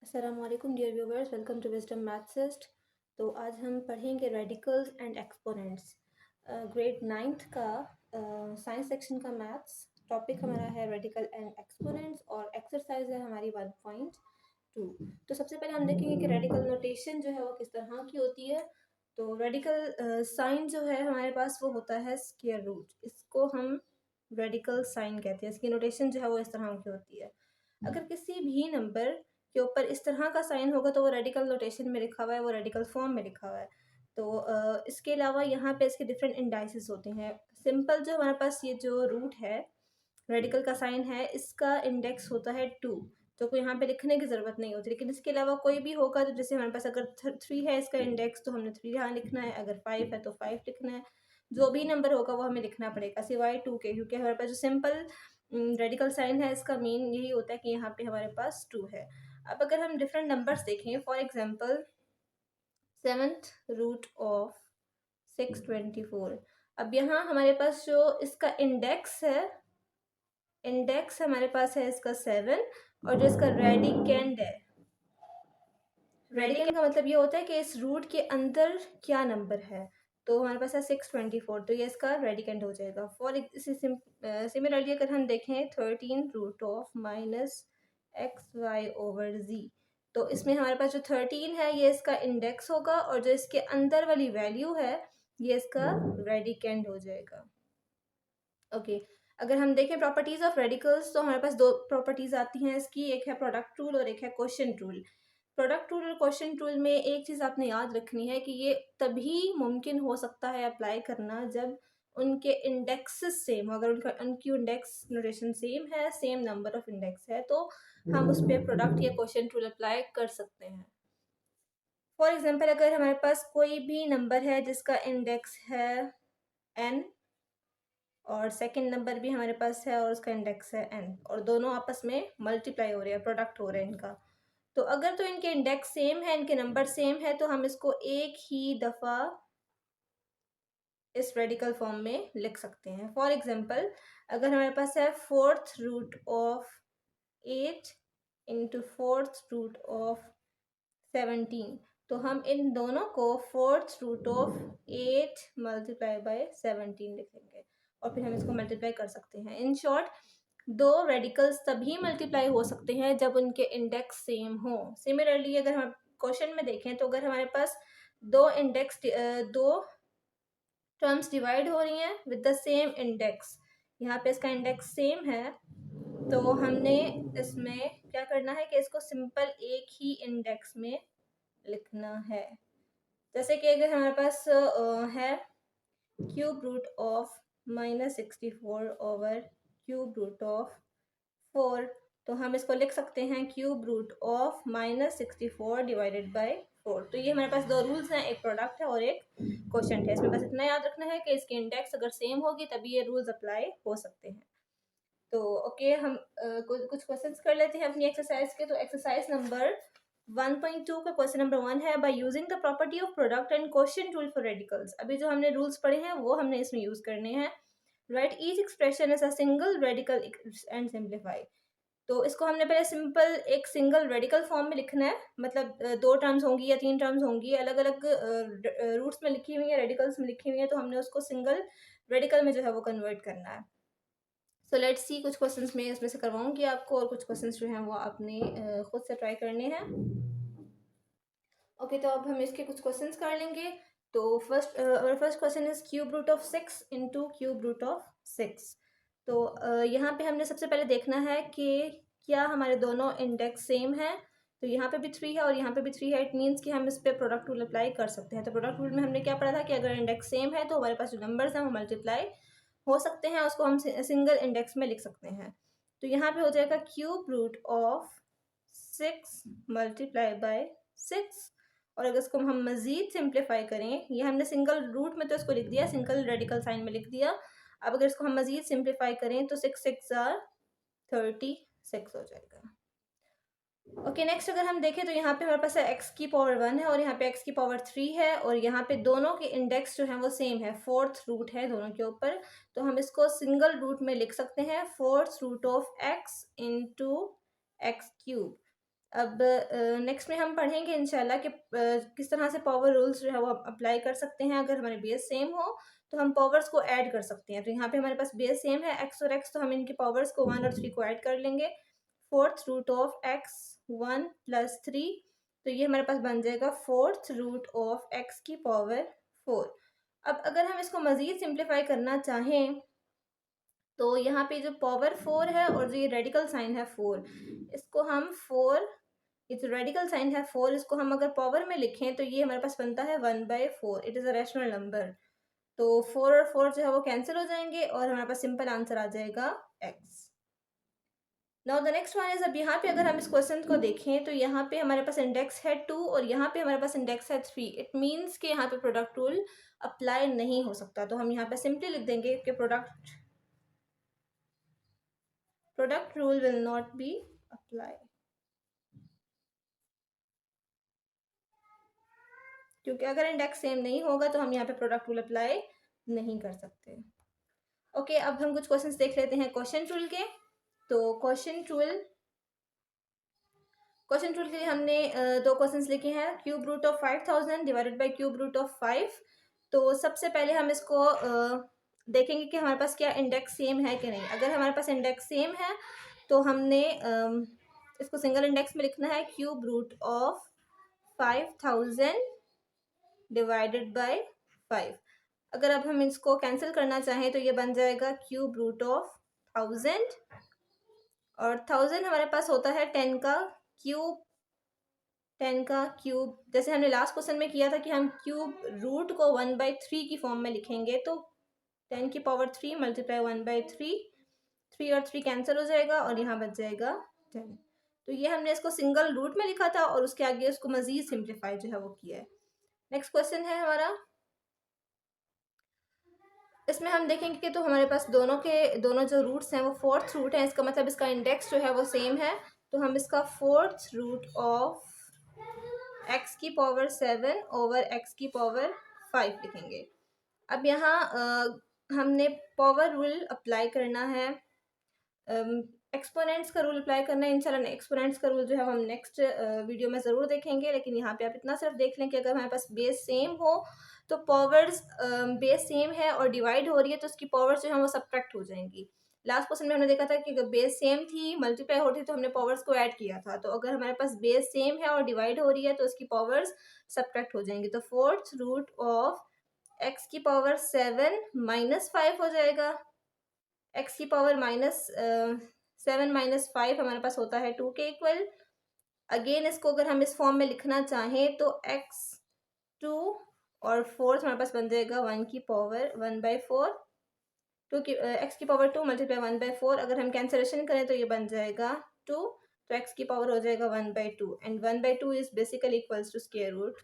अस्सलाम वालेकुम dear viewers, welcome to Wisdom Mathsist. तो आज हम पढ़ेंगे radicals and exponents. Grade 9th का साइंस सेक्शन का मैथ्स टॉपिक हमारा है रेडिकल एंड एक्सपोनेंट्स और एक्सरसाइज है हमारी 1.2। तो सबसे पहले हम देखेंगे कि रेडिकल नोटेशन जो है वो किस तरह की होती है। तो रेडिकल साइन जो है हमारे पास वो होता है स्क्वायर रूट, इसको हम रेडिकल साइन कहते हैं। इसकी नोटेशन जो है वो इस तरह की होती है। अगर किसी भी नंबर के ऊपर इस तरह का साइन होगा तो वो रेडिकल नोटेशन में लिखा हुआ है, वो रेडिकल फॉर्म में लिखा हुआ है। तो इसके अलावा यहाँ पे इसके डिफरेंट इंडाइसेस होते हैं। सिंपल जो हमारे पास ये जो रूट है, रेडिकल का साइन है, इसका इंडेक्स होता है 2, जो को यहाँ पे लिखने की ज़रूरत नहीं होती। लेकिन इसके अलावा कोई भी होगा, तो जैसे हमारे पास अगर 3 है इसका इंडेक्स, तो हमने 3 यहाँ लिखना है। अगर 5 है तो 5 लिखना है। जो भी नंबर होगा वो हमें लिखना पड़ेगा सिवाय 2 के, क्योंकि हमारे पास जो सिंपल रेडिकल साइन है इसका मीन यही होता है कि यहाँ पे हमारे पास 2 है। अब अगर हम डिफरेंट नंबर्स देखें, for example 7th root of 624। अब यहाँ हमारे पास जो इसका इंडेक्स है, इंडेक्स हमारे पास है इसका 7, और जो इसका रेडिकेंड है, रेडिकेंड का मतलब ये होता है कि इस रूट के अंदर क्या नंबर है। तो हमारे पास है 624, तो ये इसका रेडिकेंड हो जाएगा। फॉर सिमिलरली अगर हम देखें 13 root of minus x y over g, तो इसमें हमारे पास जो 13 है ये इसका इंडेक्स होगा, और जो इसके अंदर वाली वैल्यू है ये इसका रेडिकेंड हो जाएगा। ओके अगर हम देखें प्रॉपर्टीज ऑफ रेडिकल्स, तो हमारे पास दो प्रॉपर्टीज आती हैं इसकी, एक है प्रोडक्ट रूल और एक है क्वोशिएंट रूल। प्रोडक्ट रूल और क्वोशिएंट रूल में एक चीज़ आपने याद रखनी है कि ये तभी मुमकिन हो सकता है अप्लाई करना जब उनके इंडेक्सेस सेम हो। अगर उनकी इंडेक्स नोटेशन सेम है, सेम नंबर ऑफ इंडेक्स है, तो हम उस पर प्रोडक्ट या क्वोशिएंट रूल अप्लाई कर सकते हैं। फॉर एग्जाम्पल अगर हमारे पास कोई भी नंबर है जिसका इंडेक्स है n, और सेकंड नंबर भी हमारे पास है और उसका इंडेक्स है n, और दोनों आपस में मल्टीप्लाई हो रहे हैं, प्रोडक्ट हो रहे हैं इनका, तो अगर तो इनके इंडेक्स सेम है, इनके नंबर सेम है, तो हम इसको एक ही दफ़ा इस रेडिकल फॉर्म में लिख सकते हैं। फॉर एग्जांपल अगर हमारे पास है 4th root of 8 into 4th root of 17, तो हम इन दोनों को 4th root of 8 multiply by 17 लिखेंगे, और फिर हम इसको मल्टीप्लाई कर सकते हैं। इन शॉर्ट, दो रेडिकल्स तभी मल्टीप्लाई हो सकते हैं जब उनके इंडेक्स सेम हो। सिमिलरली अगर हम क्वेश्चन में देखें, तो अगर हमारे पास दो टर्म्स डिवाइड हो रही हैं विद द सेम इंडेक्स, यहाँ पे इसका इंडेक्स सेम है, तो हमने इसमें क्या करना है कि इसको सिंपल एक ही इंडेक्स में लिखना है। जैसे कि अगर हमारे पास है cube root of -64 over cube root of 4, तो हम इसको लिख सकते हैं cube root of -64 divided by 4। तो ये हमारे पास दो रूल्स हैं, एक प्रोडक्ट है और एक क्वोशिएंट है। इसमें बस इतना याद रखना है कि इसके इंडेक्स अगर सेम होगी तभी ये रूल्स अप्लाई हो सकते हैं। तो ओके हम कुछ क्वेश्चंस कर लेते हैं अपनी एक्सरसाइज के। तो एक्सरसाइज नंबर 1.2 का क्वेश्चन नंबर 1 है, by using the property of product and quotient rule for radicals. अभी जो हमने रूल्स पढ़े हैं वो हमने इसमें यूज करने हैं। Right each expression is a single radical and simplify. तो इसको हमने पहले सिंपल एक सिंगल रेडिकल फॉर्म में लिखना है, मतलब दो टर्म्स होंगी या तीन टर्म्स होंगी, अलग अलग रूट्स में लिखी हुई है, रेडिकल्स में लिखी हुई है, तो हमने उसको सिंगल रेडिकल में जो है वो कन्वर्ट करना है। सो लेट्स सी, कुछ क्वेश्चंस मैं इसमें से करवाऊंगी आपको, और कुछ क्वेश्चंस जो हैं वो आपने खुद से ट्राई करने हैं। ओके तो अब हम इसके कुछ क्वेश्चंस कर लेंगे। तो first question is cube root of 6 into cube root of 6। तो यहाँ पे हमने सबसे पहले देखना है कि क्या हमारे दोनों इंडेक्स सेम है। तो यहाँ पे भी 3 है और यहाँ पे भी 3 है, इट मीन्स कि हम इस पर प्रोडक्ट रूल अप्लाई कर सकते हैं। तो प्रोडक्ट रूल में हमने क्या पढ़ा था कि अगर इंडेक्स सेम है तो हमारे पास जो नंबर्स हैं वो मल्टीप्लाई हो सकते हैं, उसको हम सिंगल इंडेक्स में लिख सकते हैं। तो यहाँ पे हो जाएगा cube root of 6 multiply by 6, और अगर इसको हम मज़ीद सिंप्लीफाई करें, ये हमने सिंगल रूट में तो इसको लिख दिया, सिंगल रेडिकल साइन में लिख दिया। अब अगर इसको हम मज़ीद सिंप्लीफाई करें तो 6 6 आर 36 हो जाएगा। ओके नेक्स्ट अगर हम देखें तो यहाँ पे हमारे पास है x की पावर 1 है और यहाँ पे x की पावर 3 है, और यहाँ पे दोनों के इंडेक्स जो है वो सेम है, 4th रूट है दोनों के ऊपर, तो हम इसको सिंगल रूट में लिख सकते हैं 4th root of x into x cube. अब नेक्स्ट में हम पढ़ेंगे इंशाल्लाह कि किस तरह से पावर रूल्स जो है वो अप्लाई कर सकते हैं। अगर हमारे बेस सेम हो तो हम पावर्स को ऐड कर सकते हैं। तो यहाँ पे हमारे पास बेस सेम है x और x, तो हम इनकी पावर्स को 1 और 3 को ऐड कर लेंगे। फोर्थ रूट ऑफ x 1 + 3, तो ये हमारे पास बन जाएगा फोर्थ रूट ऑफ x की पावर 4। अब अगर हम इसको मज़ीद सिंप्लीफाई करना चाहें तो यहाँ पे जो पावर 4 है और जो ये रेडिकल साइन है 4, इसको हम 4, ये जो रेडिकल साइन है 4, इसको हम अगर पावर में लिखें तो ये हमारे पास बनता है 1/4। It is a rational number. तो 4 और 4 जो है वो कैंसिल हो जाएंगे और हमारे पास सिंपल आंसर आ जाएगा x। Now the next one is, अब यहाँ पे अगर हम इस क्वेश्चन को देखें तो यहाँ पे हमारे पास इंडेक्स है 2 और यहाँ पे हमारे पास इंडेक्स है 3। इट मीन्स कि यहाँ पे प्रोडक्ट रूल अप्लाई नहीं हो सकता। तो हम यहाँ पे सिंपली लिख देंगे कि product rule will not be apply, क्योंकि अगर इंडेक्स सेम नहीं होगा तो हम यहाँ पे प्रोडक्ट रूल अप्लाई नहीं कर सकते। ओके, अब हम कुछ क्वेश्चंस देख लेते हैं क्वेश्चन रूल के। तो क्वेश्चन रूल के लिए हमने दो क्वेश्चंस लिखे हैं। Cube root of 5000 divided by cube root of 5। तो सबसे पहले हम इसको देखेंगे कि हमारे पास क्या इंडेक्स सेम है कि नहीं। अगर हमारे पास इंडेक्स सेम है तो हमने इसको सिंगल इंडेक्स में लिखना है, cube root of 5000 divided by 5। अगर अब हम इसको कैंसिल करना चाहें तो ये बन जाएगा क्यूब रूट ऑफ 1000, और 1000 हमारे पास होता है 10 का क्यूब। 10 का क्यूब, जैसे हमने लास्ट क्वेश्चन में किया था कि हम क्यूब रूट को 1/3 की फॉर्म में लिखेंगे, तो 10 की पावर 3 मल्टीप्लाई 1/3, 3 और 3 कैंसिल हो जाएगा और यहाँ बच जाएगा 10। तो ये हमने इसको सिंगल रूट में लिखा था और उसके आगे उसको मजीद सिंप्लीफाई जो है वो किया है। नेक्स्ट क्वेश्चन है हमारा, इसमें हम देखेंगे कि तो हमारे पास दोनों जो रूट्स हैं वो फोर्थ रूट है, इसका मतलब इसका इंडेक्स जो है वो सेम है। तो हम इसका फोर्थ रूट ऑफ x की पावर 7 ओवर x की पावर 5 लिखेंगे। अब यहाँ हमने पावर रूल अप्लाई करना है, एक्सपोनेंट्स का रूल अप्लाई करना है। इंशाल्लाह एक्सपोनेंट्स का रूल जो है हम नेक्स्ट वीडियो में ज़रूर देखेंगे, लेकिन यहाँ पे आप इतना सिर्फ देख लें कि अगर हमारे पास बेस सेम हो तो पावर्स बेस सेम है और डिवाइड हो रही है तो उसकी पावर्स जो है वो सब्ट्रैक्ट हो जाएंगी। लास्ट क्वेश्चन में हमने देखा था कि अगर बेस सेम थी, मल्टीप्लाई हो रही थी, तो हमने पावर्स को ऐड किया था। तो अगर हमारे पास बेस सेम है और डिवाइड हो रही है तो उसकी पावर्स सब्ट्रैक्ट हो जाएंगी। तो फोर्थ रूट ऑफ x की पावर 7 - 5 हो जाएगा। x की पावर -7 - 5 हमारे पास होता है 2 के इक्वल। अगेन इसको अगर हम इस फॉर्म में लिखना चाहें तो x 2 और फोर्थ हमारे पास बन जाएगा 1 की पावर 1/4। x की पावर 2 मल्टीप्लाई 1/4, अगर हम कैंसिलेशन करें तो ये बन जाएगा 2, तो x की पावर हो जाएगा 1/2 and 1/2 is basically equals to square root